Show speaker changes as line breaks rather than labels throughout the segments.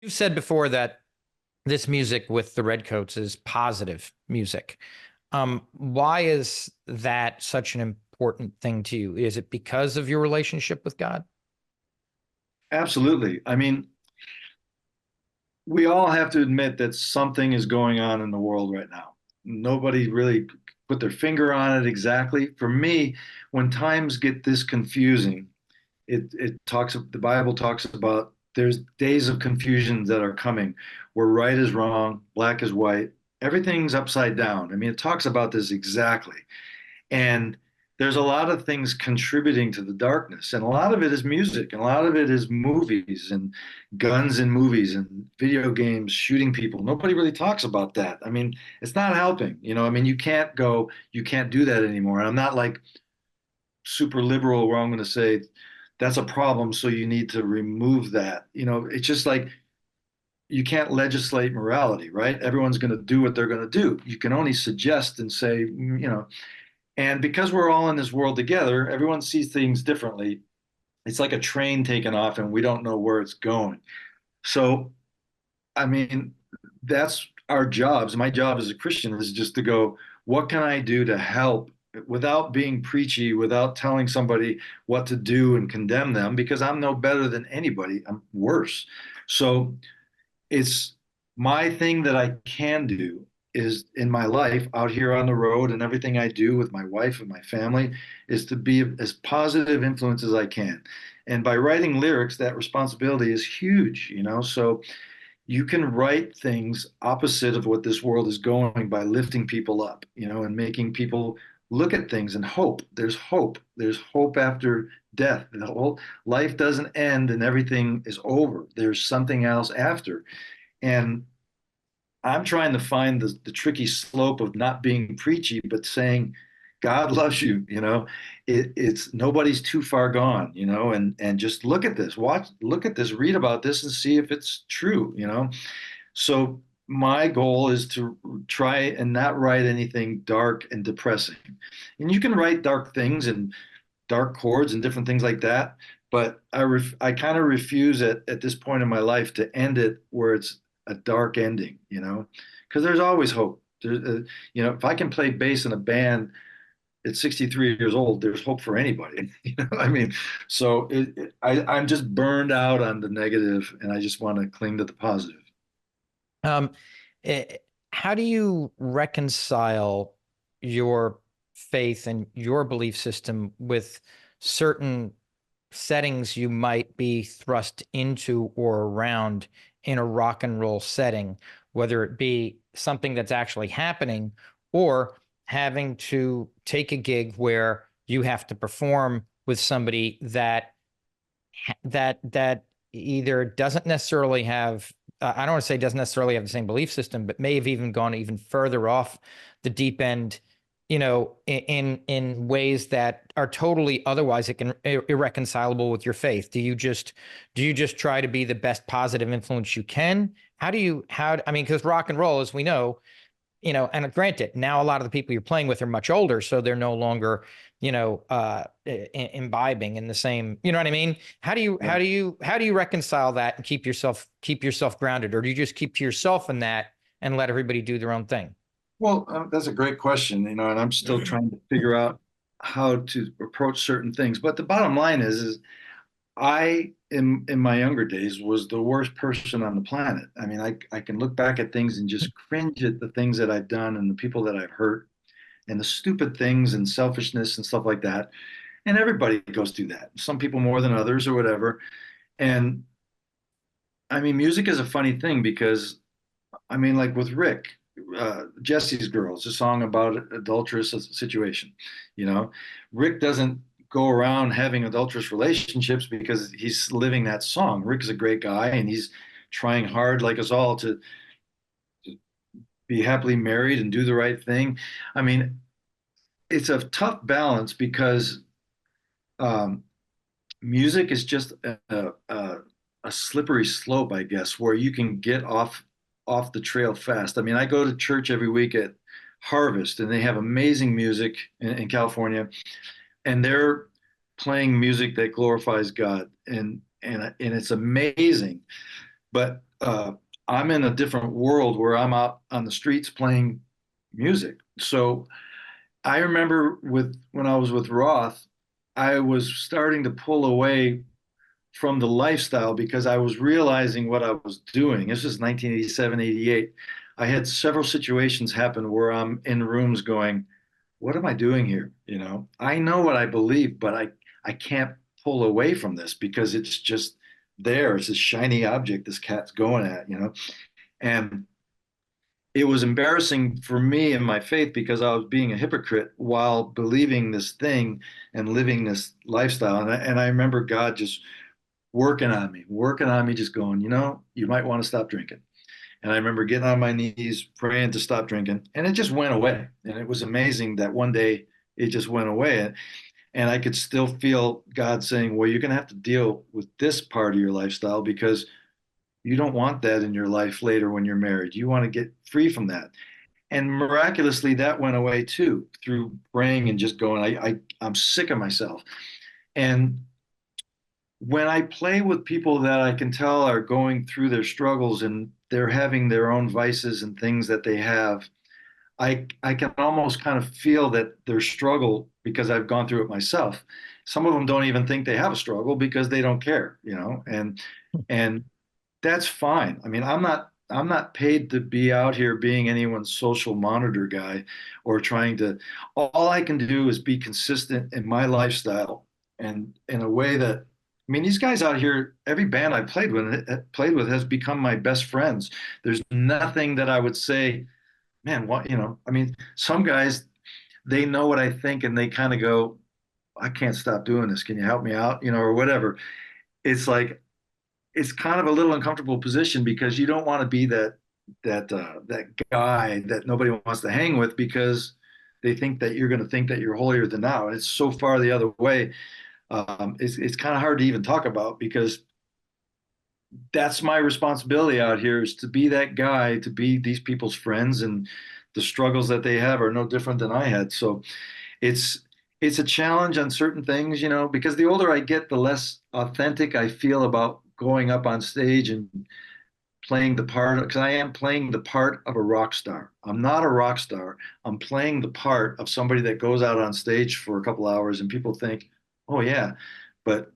You've said before that this music with the Redcoats is positive music. Why is that such an important thing to you? Is it because of your relationship with God?
Absolutely. I mean, we all have to admit that something is going on in the world right now. Nobody really put their finger on it exactly. For me, when times get this confusing, the Bible talks about there's days of confusion that are coming where right is wrong, black is white, everything's upside down. I mean, it talks about this exactly. And there's a lot of things contributing to the darkness. And a lot of it is music, and a lot of it is movies and guns in movies and video games shooting people. Nobody really talks about that. I mean, it's not helping. I mean, you can't do that anymore. And I'm not like super liberal where I'm going to say that's a problem, so you need to remove that. It's just like you can't legislate morality, right? Everyone's going to do what they're going to do. You can only suggest and say, and because we're all in this world together, everyone sees things differently. It's like a train taking off and we don't know where it's going. So, I mean, that's our jobs. My job as a Christian is just to go, what can I do to help without being preachy, without telling somebody what to do and condemn them, because I'm no better than anybody. I'm worse. So, it's my thing that I can do is in my life out here on the road and everything I do with my wife and my family is to be as positive influence as I can. And by writing lyrics, that responsibility is huge. So you can write things opposite of what this world is going by lifting people up, and making people look at things and hope. There's hope. There's hope after death. The whole life doesn't end and everything is over. There's something else after. And I'm trying to find the tricky slope of not being preachy, but saying, God loves you. It's nobody's too far gone, and just look at this, look at this, read about this and see if it's true. So my goal is to try and not write anything dark and depressing. And you can write dark things and dark chords and different things like that. But I kind of refuse at this point in my life to end it where it's a dark ending, because there's always hope. If I can play bass in a band at 63 years old, there's hope for anybody. I mean, so I'm just burned out on the negative, and I just want to cling to the positive.
Um, eh, how do you reconcile your faith and your belief system with certain settings you might be thrust into or around in a rock and roll setting, whether it be something that's actually happening or having to take a gig where you have to perform with somebody that either doesn't necessarily have I don't want to say doesn't necessarily have the same belief system, but may have even gone even further off the deep end, in ways that are totally otherwise irreconcilable with your faith. Do you just try to be the best positive influence you can? I mean, because rock and roll, as we know, and granted, now a lot of the people you're playing with are much older, so they're no longer, imbibing in the same, you know what I mean? How do you
Yeah.
how do you how do you reconcile that and keep yourself grounded, or do you just keep to yourself in that and let everybody do their own thing?
Well, that's a great question, and I'm still trying to figure out how to approach certain things. But the bottom line is I, in my younger days, was the worst person on the planet. I mean, I can look back at things and just cringe at the things that I've done and the people that I've hurt and the stupid things and selfishness and stuff like that. And everybody goes through that. Some people more than others or whatever. And I mean, music is a funny thing because I mean, like with Rick, Jesse's Girl, it's a song about an adulterous situation. You know, Rick doesn't go around having adulterous relationships because he's living that song. Rick is a great guy and he's trying hard, like us all, to be happily married and do the right thing. I mean, it's a tough balance because um, music is just a slippery slope, I guess, where you can get off the trail fast. I mean, I go to church every week at Harvest, and they have amazing music in California, and they're playing music that glorifies God, and it's amazing. But uh, I'm in a different world where I'm out on the streets playing music. So I remember when I was with Roth, I was starting to pull away from the lifestyle because I was realizing what I was doing. This is 1987, 88. I had several situations happen where I'm in rooms going, what am I doing here? I know what I believe, but I can't pull away from this because it's just there. It's this shiny object this cat's going at. And it was embarrassing for me in my faith because I was being a hypocrite while believing this thing and living this lifestyle. And I remember God just working on me, just going, you might want to stop drinking. And I remember getting on my knees, praying to stop drinking, and it just went away. And it was amazing that one day it just went away. And I could still feel God saying, well, you're going to have to deal with this part of your lifestyle because you don't want that in your life later when you're married. You want to get free from that. And miraculously, that went away too through praying and just going, I'm sick of myself. And when I play with people that I can tell are going through their struggles and they're having their own vices and things that they have, I can almost kind of feel that their struggle because I've gone through it myself. Some of them don't even think they have a struggle because they don't care. And that's fine. I mean, I'm not paid to be out here being anyone's social monitor guy or trying to, all I can do is be consistent in my lifestyle and in a way that, I mean, these guys out here, every band I played with has become my best friends. There's nothing that I would say, man, I mean, some guys, they know what I think and they kind of go, I can't stop doing this. Can you help me out? Or whatever. It's like, it's kind of a little uncomfortable position because you don't want to be that guy that nobody wants to hang with because they think that you're going to think that you're holier than thou. And it's so far the other way. It's kind of hard to even talk about because that's my responsibility out here is to be that guy, to be these people's friends, and the struggles that they have are no different than I had. So it's it's a challenge on certain things, because the older I get, the less authentic I feel about going up on stage and playing the part because I am playing the part of a rock star. I'm not a rock star. I'm playing the part of somebody that goes out on stage for a couple hours and people think, "Oh yeah," but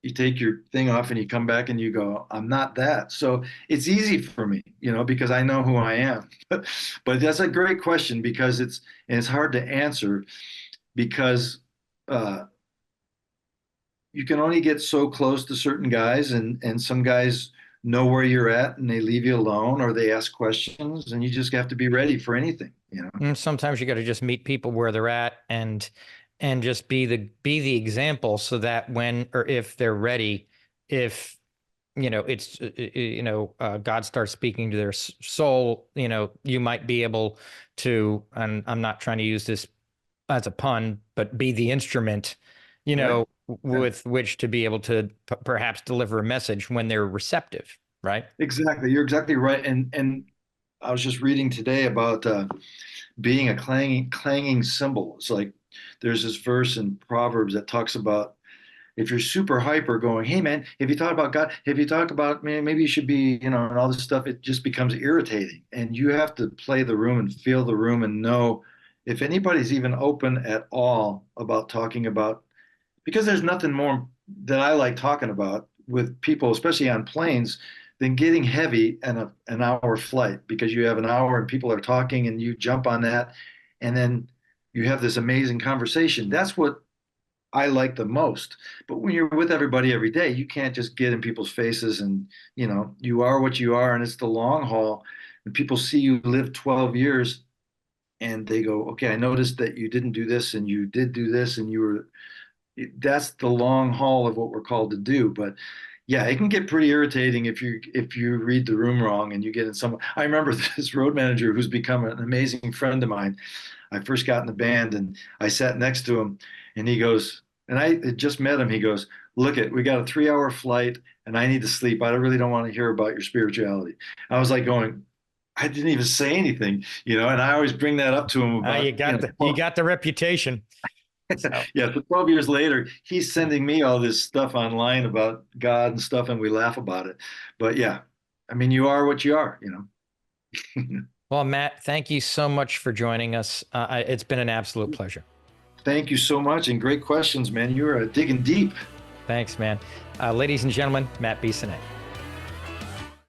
you take your thing off and you come back and you go, I'm not that. So it's easy for me, because I know who I am. But that's a great question because it's hard to answer because uh, you can only get so close to certain guys and some guys know where you're at and they leave you alone or they ask questions and you just have to be ready for anything.
And sometimes you got to just meet people where they're at and just be the example so that when or if they're ready, if it's God starts speaking to their soul, you might be able to, and I'm not trying to use this as a pun, but be the instrument,
Right. Yeah.
with which to be able to perhaps deliver a message when they're receptive, right?
Exactly. You're exactly right. And I was just reading today about being a clanging cymbal. It's like there's this verse in Proverbs that talks about if you're super hyper going, hey man, have you thought about God? Have you talked about man, maybe you should be, and all this stuff, it just becomes irritating. And you have to play the room and feel the room and know if anybody's even open at all about talking about because there's nothing more that I like talking about with people, especially on planes, than getting heavy and an hour flight because you have an hour and people are talking and you jump on that and then you have this amazing conversation. That's what I like the most. But when you're with everybody every day, you can't just get in people's faces and you are what you are and it's the long haul. And people see you live 12 years and they go, okay, I noticed that you didn't do this and you did do this and you were that's the long haul of what we're called to do. But yeah, it can get pretty irritating if you read the room wrong and you get in some. I remember this road manager who's become an amazing friend of mine. I first got in the band and I sat next to him and he goes, and I had just met him. He goes, look it, we got a 3 hour flight and I need to sleep. I really don't want to hear about your spirituality. I was like going, I didn't even say anything, and I always bring that up to him
You
about,
got the reputation. So
yeah, so 12 years later, he's sending me all this stuff online about God and stuff, and we laugh about it. But yeah, I mean, you are what you are, you know.
Well, Matt, thank you so much for joining us. It's been an absolute pleasure.
Thank you so much, and great questions, man. You're digging deep.
Thanks, man. Ladies and gentlemen, Matt Bissonette.